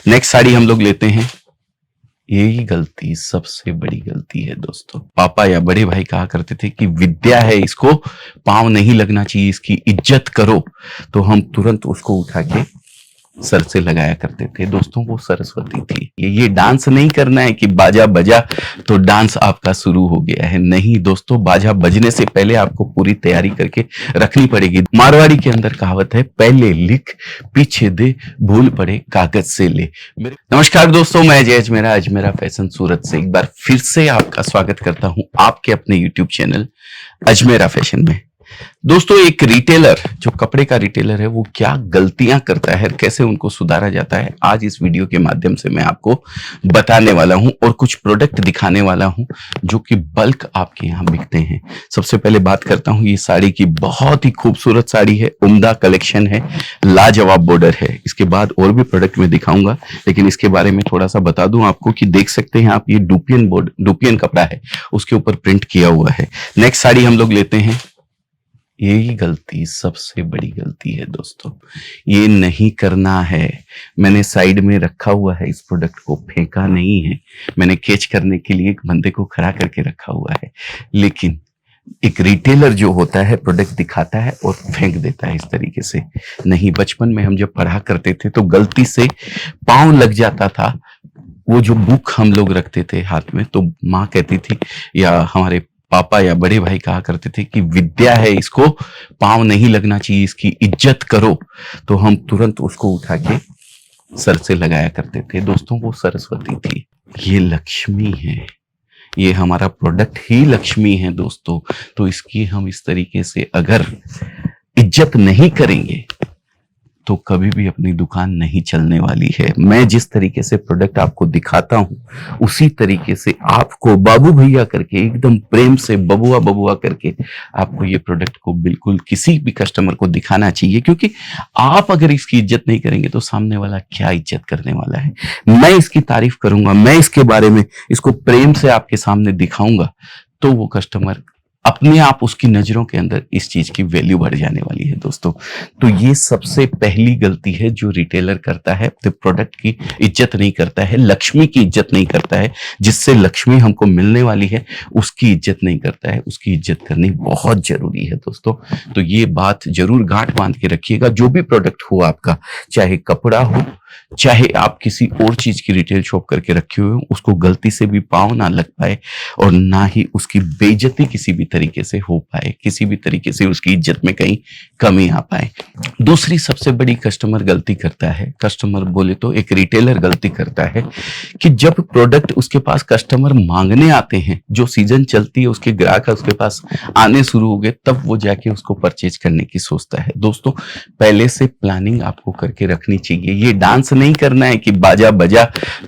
Next sari हम लोग लेते हैं। यही गलती सबसे बड़ी गलती है दोस्तों। पापा या बड़े भाई कहा करते थे कि विद्या है, इसको पांव नहीं लगना चाहिए, इसकी इज्जत करो। तो हम तुरंत उसको उठा के सर से लगाया करते थे दोस्तों। वो सरस्वती थी। ये डांस नहीं करना है कि बाजा बजा तो डांस आपका शुरू हो गया है। नहीं दोस्तों, बाजा बजने से पहले आपको पूरी तैयारी करके रखनी पड़ेगी। मारवाड़ी के अंदर कहावत है, पहले लिख पीछे दे, भूल पड़े कागज से ले। नमस्कार दोस्तों, मैं जय अजमेरा, अजमेरा फैशन सूरत से एक बार फिर से आपका स्वागत करता हूं आपके अपने यूट्यूब चैनल अजमेरा फैशन में। दोस्तों, एक रिटेलर जो कपड़े का रिटेलर है वो क्या गलतियां करता है, कैसे उनको सुधारा जाता है, आज इस वीडियो के माध्यम से मैं आपको बताने वाला हूं और कुछ प्रोडक्ट दिखाने वाला हूं जो कि बल्क आपके यहां बिकते हैं। सबसे पहले बात करता हूं ये साड़ी की। बहुत ही खूबसूरत साड़ी है, उम्दा कलेक्शन है, लाजवाब बॉर्डर है। इसके बाद और भी प्रोडक्ट मैं दिखाऊंगा, लेकिन इसके बारे में थोड़ा सा बता दूं आपको कि देख सकते हैं आप, ये डुपियन कपड़ा है, उसके ऊपर प्रिंट किया हुआ है। नेक्स्ट साड़ी हम लोग लेते हैं। यही गलती सबसे बड़ी गलती है दोस्तों, ये नहीं करना है। मैंने साइड में रखा हुआ है, इस प्रोडक्ट को फेंका नहीं है। मैंने कैच करने के लिए एक बंदे को खड़ा करके रखा हुआ है, लेकिन एक रिटेलर जो होता है प्रोडक्ट दिखाता है और फेंक देता है इस तरीके से। नहीं, बचपन में हम जब पढ़ा करते थे तो गलती से पाँव लग जाता था। वो जो बुक हम लोग रखते थे हाथ में, तो माँ कहती थी या हमारे पापा या बड़े भाई कहा करते थे कि विद्या है, इसको पांव नहीं लगना चाहिए, इसकी इज्जत करो। तो हम तुरंत उसको उठा के सर से लगाया करते थे दोस्तों। वो सरस्वती थी। ये लक्ष्मी है, ये हमारा प्रोडक्ट ही लक्ष्मी है दोस्तों। तो इसकी हम इस तरीके से अगर इज्जत नहीं करेंगे तो कभी भी अपनी दुकान नहीं चलने वाली है। मैं जिस तरीके से प्रोडक्ट आपको दिखाता हूं उसी तरीके से आपको बाबू भैया करके, एकदम प्रेम से बबुआ बबुआ करके आपको ये प्रोडक्ट को बिल्कुल किसी भी कस्टमर को दिखाना चाहिए, क्योंकि आप अगर इसकी इज्जत नहीं करेंगे तो सामने वाला क्या इज्जत करने वाला है। मैं इसकी तारीफ करूंगा, मैं इसके बारे में इसको प्रेम से आपके सामने दिखाऊंगा, तो वो कस्टमर अपने आप उसकी नजरों के अंदर इस चीज की वैल्यू बढ़ जाने वाली है दोस्तों। तो ये सबसे पहली गलती है जो रिटेलर करता है, तो प्रोडक्ट की इज्जत नहीं करता है, लक्ष्मी की इज्जत नहीं करता है। जिससे लक्ष्मी हमको मिलने वाली है उसकी इज्जत नहीं करता है। उसकी इज्जत करनी बहुत जरूरी है दोस्तों। तो ये बात जरूर गांठ बांध के रखिएगा। जो भी प्रोडक्ट हो आपका, चाहे कपड़ा हो, चाहे आप किसी और चीज की रिटेल शॉप करके रखे हुए हो, उसको गलती से भी पाँव ना लग पाए और ना ही उसकी बेइज्जती किसी भी तरीके से हो पाए, किसी भी तरीके से उसकी इज्जत में कहीं कमी आ पाए। दूसरी सबसे बड़ी कस्टमर गलती करता है, कस्टमर बोले तो एक रिटेलर गलती करता है कि जब प्रोडक्ट उसके पास कस्टमर मांगने आते हैं, जो सीजन चलती है उसके ग्राहक उसके पास आने शुरू हो गए, तब वो जाके उसको परचेज करने की सोचता है। दोस्तों, पहले से प्लानिंग आपको करके रखनी चाहिए। ये डांस नहीं करना है कि बाजा बजा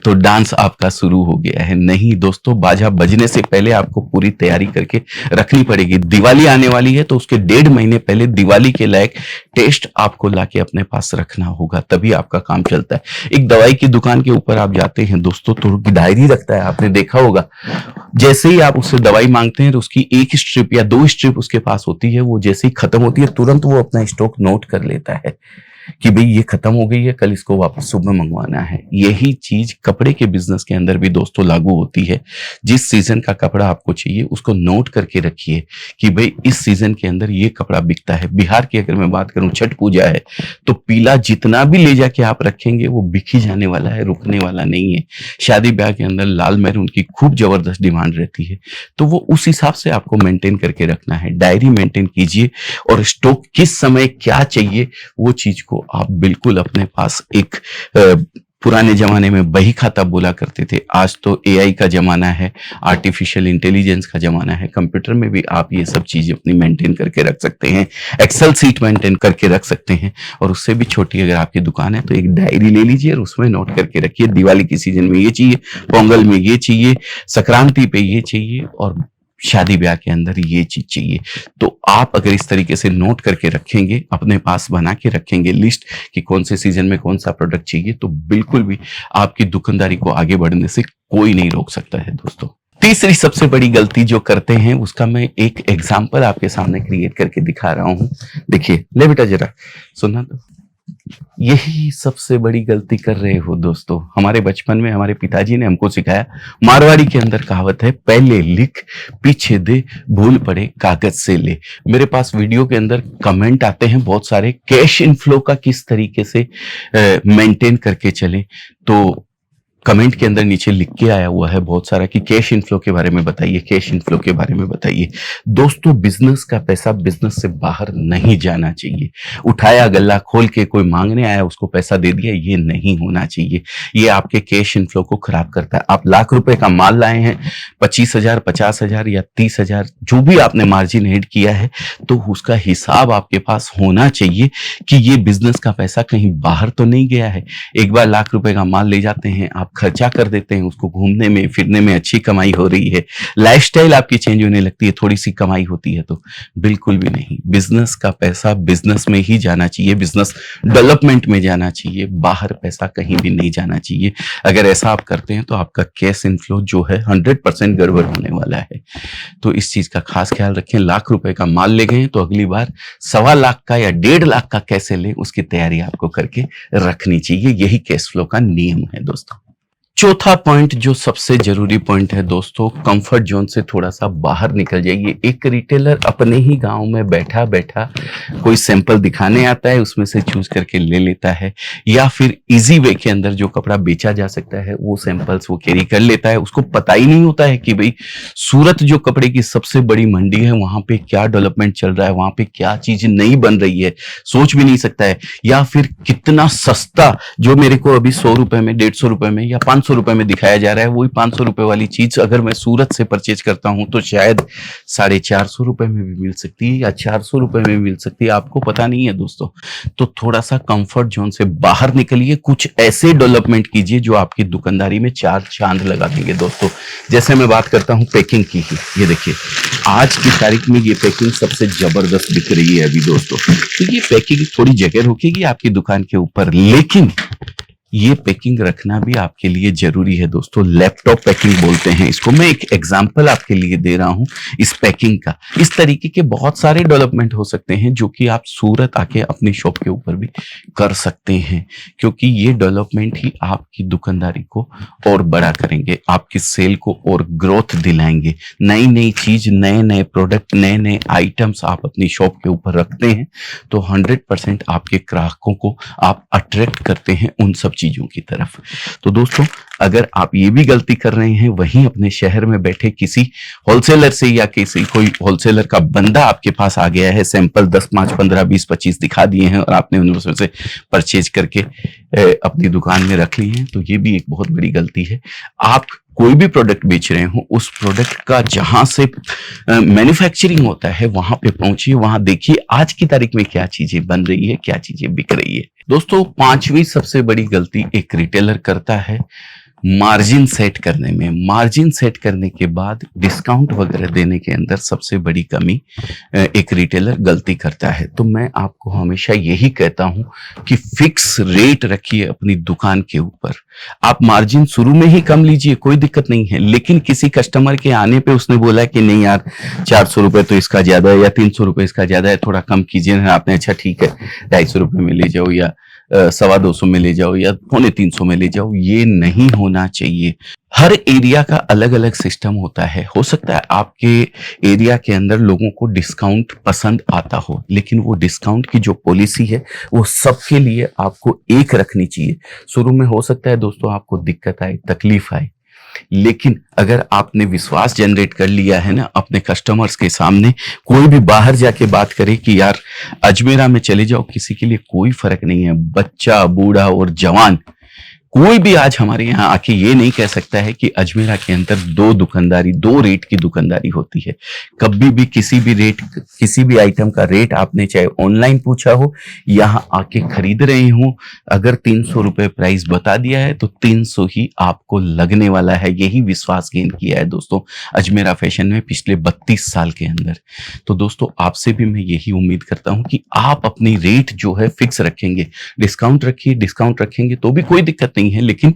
तो डांस आपका शुरू हो गया है। नहीं दोस्तों, बाजा बजने से पहले आपको पूरी तैयारी करके रखनी पड़ेगी। दिवाली आने वाली है तो उसके 1.5 महीने पहले दिवाली के लायक टेस्ट आपको लाके अपने पास रखना होगा, तभी आपका काम चलता है। एक दवाई की दुकान के ऊपर आप जाते हैं दोस्तों तो डायरी रखता है, आपने देखा होगा। जैसे ही आप उससे दवाई मांगते हैं तो उसकी 1 स्ट्रिप या 2 स्ट्रिप उसके पास होती है। वो जैसे ही खत्म होती है तुरंत वो अपना स्टॉक नोट कर लेता है कि भाई ये खत्म हो गई है, कल इसको वापस सुबह मंगवाना है। यही चीज कपड़े के बिजनेस के अंदर भी दोस्तों लागू होती है। जिस सीजन का कपड़ा आपको चाहिए उसको नोट करके रखिए कि भाई इस सीजन के अंदर ये कपड़ा बिकता है। बिहार की अगर मैं बात करूं, छठ पूजा है तो पीला जितना भी ले जाके आप रखेंगे वो बिक ही जाने वाला है, रुकने वाला नहीं है। शादी ब्याह के अंदर लाल मैरून की खूब जबरदस्त डिमांड रहती है, तो वो उस हिसाब से आपको मेंटेन करके रखना है। डायरी मेंटेन कीजिए और स्टॉक किस समय क्या चाहिए वो चीज को आप बिल्कुल अपने पास एक पुराने जमाने में बही खाता बोला करते थे, आज तो एआई का जमाना है, आर्टिफिशियल इंटेलिजेंस का जमाना है। कंप्यूटर में भी आप ये सब चीजें अपनी मेंटेन करके रख सकते हैं, एक्सेल सीट मेंटेन करके रख सकते हैं। और उससे भी छोटी अगर आपकी दुकान है तो एक डायरी ले लीजिए और उसमें नोट करके रखिए, दिवाली की सीजन में ये चाहिए, पोंगल में ये चाहिए, संक्रांति पे ये चाहिए और शादी ब्याह के अंदर ये चीज चाहिए। तो आप अगर इस तरीके से नोट करके रखेंगे, अपने पास बना के रखेंगे लिस्ट कि कौन से सीजन में कौन सा प्रोडक्ट चाहिए, तो बिल्कुल भी आपकी दुकानदारी को आगे बढ़ने से कोई नहीं रोक सकता है दोस्तों। तीसरी सबसे बड़ी गलती जो करते हैं उसका मैं एक एग्जांपल आपके सामने क्रिएट करके दिखा रहा हूं। देखिए, ले बेटा जरा सुनना तो। यही सबसे बड़ी गलती कर रहे हो दोस्तों। हमारे बचपन में हमारे पिताजी ने हमको सिखाया, मारवाड़ी के अंदर कहावत है, पहले लिख पीछे दे, भूल पड़े कागज से ले। मेरे पास वीडियो के अंदर कमेंट आते हैं बहुत सारे, कैश इनफ्लो का किस तरीके से मेंटेन करके चले। तो कमेंट के अंदर नीचे लिख के आया हुआ है बहुत सारा कि कैश इनफ्लो के बारे में बताइए, कैश इनफ्लो के बारे में बताइए। दोस्तों, बिजनेस का पैसा बिजनेस से बाहर नहीं जाना चाहिए। उठाया गल्ला खोल के कोई मांगने आया उसको पैसा दे दिया, ये नहीं होना चाहिए। ये आपके कैश इनफ्लो को खराब करता है। आप लाख रुपए का माल लाए हैं, 25,000, 50,000 या 30,000 जो भी आपने मार्जिन ऐड किया है, तो उसका हिसाब आपके पास होना चाहिए कि ये बिजनेस का पैसा कहीं बाहर तो नहीं गया है। एक बार लाख रुपए का माल ले जाते हैं, आप खर्चा कर देते हैं उसको, घूमने में फिरने में अच्छी कमाई हो रही है, लाइफस्टाइल आपकी चेंज होने लगती है, थोड़ी सी कमाई होती है, तो बिल्कुल भी नहीं। बिजनेस का पैसा बिजनेस में ही जाना चाहिए, बिजनेस डेवलपमेंट में जाना चाहिए, बाहर पैसा कहीं भी नहीं जाना चाहिए। अगर ऐसा आप करते हैं तो आपका कैश इनफ्लो जो है 100% गड़बड़ होने वाला है। तो इस चीज का खास ख्याल रखें। लाख रुपए का माल ले गए तो अगली बार 1.25 लाख का या 1.5 लाख का कैसे ले, उसकी तैयारी आपको करके रखनी चाहिए। यही कैश फ्लो का नियम है दोस्तों। चौथा पॉइंट जो सबसे जरूरी पॉइंट है दोस्तों, कंफर्ट जोन से थोड़ा सा बाहर निकल जाइए। एक रिटेलर अपने ही गांव में बैठा बैठा कोई सैंपल दिखाने आता है, उसमें से चूज करके ले लेता है, या फिर इजी वे के अंदर जो कपड़ा बेचा जा सकता है वो सैंपल्स वो कैरी कर लेता है। उसको पता ही नहीं होता है कि भाई सूरत जो कपड़े की सबसे बड़ी मंडी है, वहां पे क्या डेवलपमेंट चल रहा है, वहां पे क्या चीज नई बन रही है, सोच भी नहीं सकता है। या फिर कितना सस्ता जो मेरे को अभी 100 रुपए में, 150 रुपए में या 500 रुपए में दिखाया जा रहा है, वही 500 रुपए वाली चीज अगर मैं सूरत से परचेज करता हूं तो शायद 450 रुपए में भी मिल सकती है या 400 रुपए में मिल सकती है, आपको पता नहीं है दोस्तों। तो थोड़ा सा कंफर्ट जोन से बाहर निकलिए, कुछ ऐसे डेवलपमेंट कीजिए जो आपकी दुकानदारी में 4 चांद लगा देंगे दोस्तों। जैसे मैं बात करता हूं पैकिंग की ही, ये देखिए आज की तारीख में ये पैकिंग सबसे जबरदस्त दिख रही है अभी दोस्तों। तो ये पैकिंग थोड़ी जगह रुकेगी आपकी दुकान के ऊपर, लेकिन ये पैकिंग रखना भी आपके लिए जरूरी है दोस्तों। लैपटॉप पैकिंग बोलते हैं इसको। मैं एक एग्जांपल आपके लिए दे रहा हूं इस पैकिंग का। इस तरीके के बहुत सारे डेवलपमेंट हो सकते हैं जो कि आप सूरत आके अपनी शॉप के ऊपर भी कर सकते हैं, क्योंकि ये डेवलपमेंट ही आपकी दुकानदारी को और बड़ा करेंगे, आपकी सेल को और ग्रोथ दिलाएंगे। नई नई चीज, नए नए प्रोडक्ट, नए नए आइटम्स आप अपनी शॉप के ऊपर रखते हैं तो 100% आपके ग्राहकों को आप अट्रैक्ट करते हैं उन सब चीजों की तरफ। तो दोस्तों, अगर आप ये भी गलती कर रहे हैं, वहीं अपने शहर में बैठे किसी होलसेलर से या किसी कोई होलसेलर का बंदा आपके पास आ गया है, सैंपल 10, 5, 15, 20, 25 दिखा दिए हैं और आपने उनमें से परचेज करके अपनी दुकान में रख ली है, तो ये भी एक बहुत बड़ी गलती है। आप कोई भी प्रोडक्ट बेच रहे हो, उस प्रोडक्ट का जहां से मैन्युफैक्चरिंग होता है वहां पे पहुंचिए, वहां देखिए आज की तारीख में क्या चीजें बन रही है, क्या चीजें बिक रही है। दोस्तों, 5वीं सबसे बड़ी गलती एक रिटेलर करता है मार्जिन सेट करने में। मार्जिन सेट करने के बाद डिस्काउंट वगैरह देने के अंदर सबसे बड़ी कमी एक रिटेलर गलती करता है। तो मैं आपको हमेशा यही कहता हूं कि फिक्स रेट रखिए अपनी दुकान के ऊपर। आप मार्जिन शुरू में ही कम लीजिए, कोई दिक्कत नहीं है, लेकिन किसी कस्टमर के आने पे उसने बोला कि नहीं यार 400 रुपए तो इसका ज्यादा है या 300 रुपए इसका ज्यादा है, थोड़ा कम कीजिए ना। आपने अच्छा ठीक है 250 रुपए में ले जाओ या 250 में ले जाओ या 350 में ले जाओ, ये नहीं होना चाहिए। हर एरिया का अलग अलग सिस्टम होता है। हो सकता है आपके एरिया के अंदर लोगों को डिस्काउंट पसंद आता हो, लेकिन वो डिस्काउंट की जो पॉलिसी है वो सबके लिए आपको एक रखनी चाहिए। शुरू में हो सकता है दोस्तों आपको दिक्कत आए, तकलीफ आए, लेकिन अगर आपने विश्वास जनरेट कर लिया है ना अपने कस्टमर्स के सामने, कोई भी बाहर जाके बात करे कि यार अजमेरा में चले जाओ, किसी के लिए कोई फर्क नहीं है, बच्चा, बूढ़ा और जवान, कोई भी आज हमारे यहाँ आके ये नहीं कह सकता है कि अजमेरा के अंदर दो रेट की दुकानदारी होती है। कभी भी किसी भी रेट, किसी भी आइटम का रेट आपने चाहे ऑनलाइन पूछा हो, यहाँ आके खरीद रहे हो, अगर 300 रुपए प्राइस बता दिया है तो 300 ही आपको लगने वाला है। यही विश्वास गेन किया है दोस्तों अजमेरा फैशन में पिछले 32 साल के अंदर। तो दोस्तों, आपसे भी मैं यही उम्मीद करता हूं कि आप अपनी रेट जो है फिक्स रखेंगे। डिस्काउंट रखिए, डिस्काउंट रखेंगे तो भी कोई दिक्कत नहीं है, लेकिन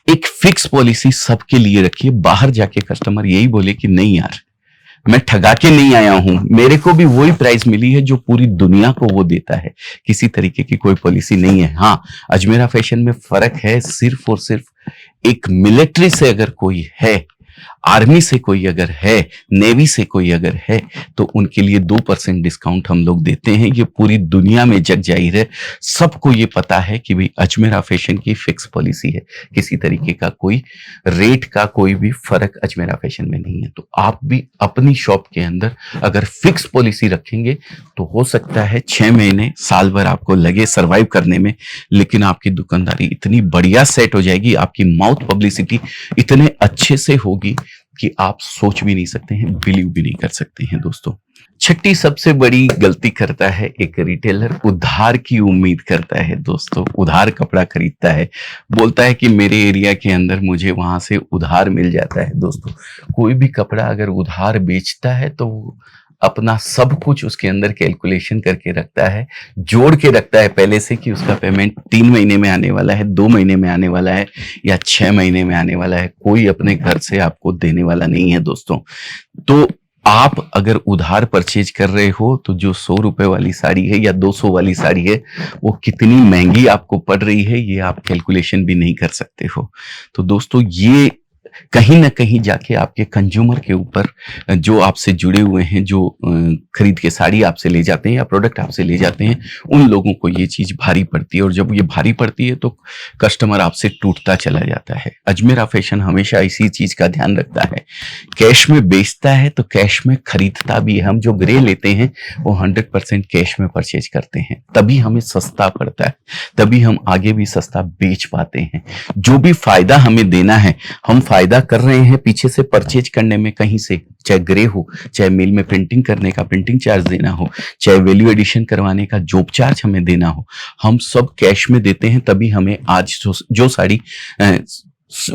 एक फिक्स पॉलिसी सबके लिए रखिए। बाहर जाके कस्टमर यही बोले कि नहीं यार मैं ठगा के नहीं आया हूं, मेरे को भी वही प्राइस मिली है जो पूरी दुनिया को वो देता है। किसी तरीके की कोई पॉलिसी नहीं है। हाँ, अजमेरा फैशन में फर्क है सिर्फ और सिर्फ एक मिलिट्री से अगर कोई है, आर्मी से कोई अगर है, नेवी से कोई अगर है, तो उनके लिए 2% डिस्काउंट हम लोग देते हैं। ये पूरी दुनिया में जग जाहिर है, सबको ये पता है कि भाई अजमेरा फैशन की फिक्स पॉलिसी है। किसी तरीके का कोई रेट का कोई भी फर्क अजमेरा फैशन में नहीं है। तो आप भी अपनी शॉप के अंदर अगर फिक्स पॉलिसी रखेंगे तो हो सकता है 6 महीने, साल भर आपको लगे सरवाइव करने में, लेकिन आपकी दुकानदारी इतनी बढ़िया सेट हो जाएगी, आपकी माउथ पब्लिसिटी इतने अच्छे से होगी कि आप सोच भी नहीं सकते हैं, बिलीव भी नहीं कर सकते हैं दोस्तों। छठी सबसे बड़ी गलती करता है एक रिटेलर, उधार की उम्मीद करता है दोस्तों। उधार कपड़ा खरीदता है, बोलता है कि मेरे एरिया के अंदर मुझे वहां से उधार मिल जाता है। दोस्तों, कोई भी कपड़ा अगर उधार बेचता है तो अपना सब कुछ उसके अंदर कैलकुलेशन करके रखता है, जोड़ के रखता है पहले से कि उसका पेमेंट 3 महीने में आने वाला है, 2 महीने में आने वाला है या 6 महीने में आने वाला है। कोई अपने घर से आपको देने वाला नहीं है दोस्तों। तो आप अगर उधार परचेज कर रहे हो तो जो 100 रुपए वाली साड़ी है या 200 वाली साड़ी है, वो कितनी महंगी आपको पड़ रही है ये आप कैलकुलेशन भी नहीं कर सकते हो। तो दोस्तों, ये कहीं ना कहीं जाके आपके कंज्यूमर के ऊपर, जो आपसे जुड़े हुए हैं, जो खरीद के साड़ी आपसे ले जाते हैं या प्रोडक्ट आपसे ले जाते हैं, उन लोगों को ये चीज भारी पड़ती है। और जब ये भारी पड़ती है तो कस्टमर आपसे टूटता चला जाता है। अजमेरा फैशन हमेशा इसी चीज का ध्यान रखता है, कैश में बेचता है तो कैश में खरीदता भी है। हम जो ग्रे लेते हैं वो 100% कैश में परचेज करते हैं, तभी हमें सस्ता पड़ता है, तभी हम आगे भी सस्ता बेच पाते हैं। जो भी फायदा हमें देना है, हम फायदा कर रहे हैं पीछे से परचेज करने में कहीं से, चाहे ग्रे हो, चाहे मेल में प्रिंटिंग करने का प्रिंटिंग चार्ज देना हो, चाहे वैल्यू एडिशन करवाने का जॉब चार्ज हमें देना हो, हम सब कैश में देते हैं। तभी हमें आज जो साड़ी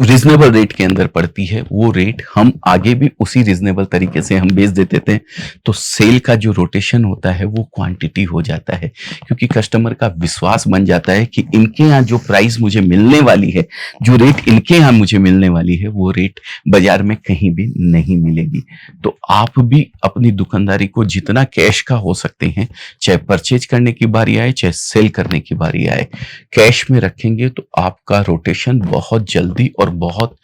रिजनेबल रेट के अंदर पड़ती है, वो रेट हम आगे भी उसी रिजनेबल तरीके से हम बेच देते थे। तो सेल का जो रोटेशन होता है वो क्वांटिटी हो जाता है, क्योंकि कस्टमर का विश्वास बन जाता है कि इनके यहाँ जो प्राइस मुझे मिलने वाली है, जो रेट इनके यहाँ मुझे मिलने वाली है, वो रेट बाजार में कहीं भी नहीं मिलेगी। तो आप भी अपनी दुकानदारी को जितना कैश का हो सकते हैं, चाहे परचेज करने की बारी आए चाहे सेल करने की बारी आए, कैश में रखेंगे तो आपका रोटेशन बहुत जल्दी और बहुत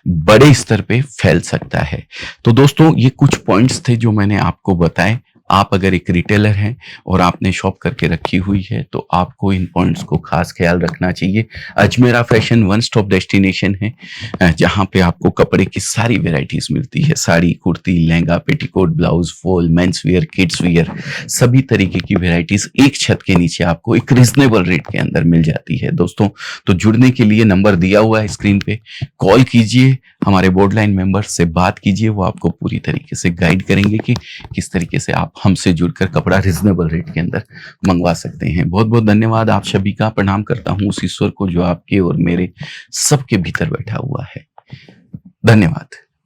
बड़े स्तर पे फैल सकता है। तो दोस्तों, ये कुछ पॉइंट्स थे जो मैंने आपको बताए। आप अगर एक रिटेलर हैं और आपने शॉप करके रखी हुई है तो आपको इन पॉइंट्स को खास ख्याल रखना चाहिए। Ajmera fashion one stop destination है, जहां पे आपको कपड़े की सारी वेराइटीज मिलती है। Sari, kurti, lehenga, petticoat, blouse, fall, men's wear, kids where, सभी तरीके की वेराइटीज एक छत के नीचे आपको एक रिजनेबल रेट के अंदर मिल जाती है दोस्तों। तो जुड़ने के लिए नंबर दिया हुआ है स्क्रीन पे, कॉल कीजिए, हमारे बोर्डलाइन मेंबर से बात कीजिए, वो आपको पूरी तरीके से गाइड करेंगे कि किस तरीके से आप हमसे जुड़कर कपड़ा रिजनेबल रेट के अंदर मंगवा सकते हैं। बहुत बहुत धन्यवाद आप सभी का। प्रणाम करता हूं उस ईश्वर को जो आपके और मेरे सबके भीतर बैठा हुआ है। धन्यवाद।